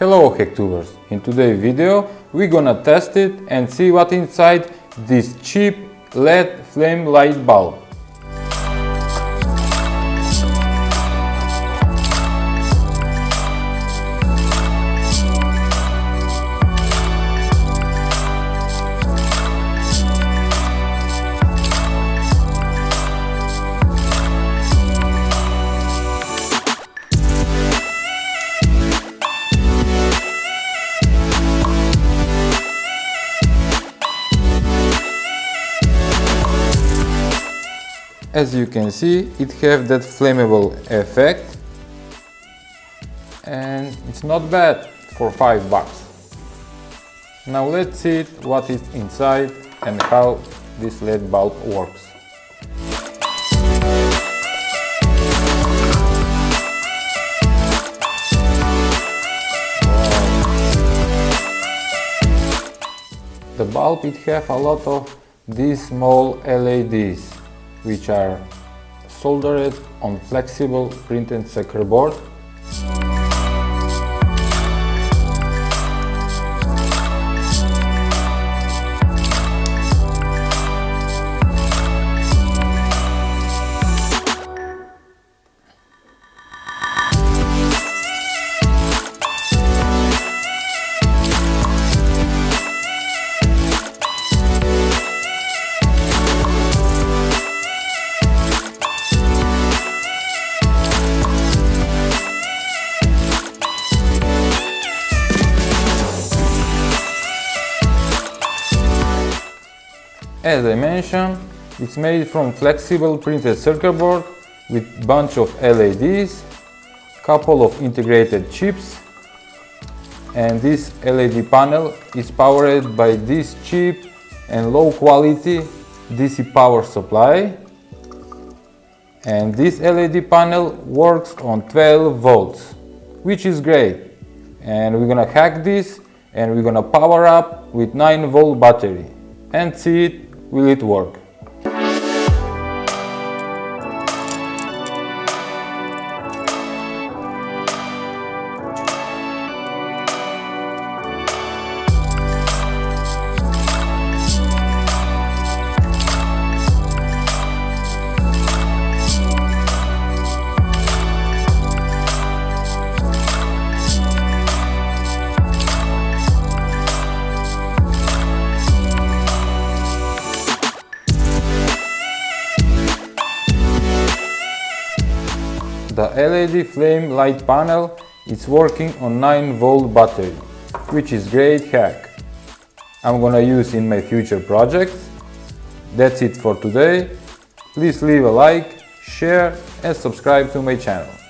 Hello Hacktubers! In today's video we're gonna test it and see what inside this cheap LED flame light bulb. As you can see, it has that flammable effect and it's not bad for $5. Now let's see what is inside and how this LED bulb works. The bulb, it has a lot of these small LEDs which are soldered on flexible printed circuit board. As I mentioned, it's made from flexible printed circuit board with bunch of LEDs, couple of integrated chips, and this LED panel is powered by this cheap and low quality DC power supply. And this LED panel works on 12 volts, which is great. And we're gonna hack this and we're gonna power up with 9-volt battery and see it. Will it work? The LED flame light panel is working on 9-volt battery, which is great hack. I'm gonna use in my future projects. That's it for today. Please leave a like, share and subscribe to my channel.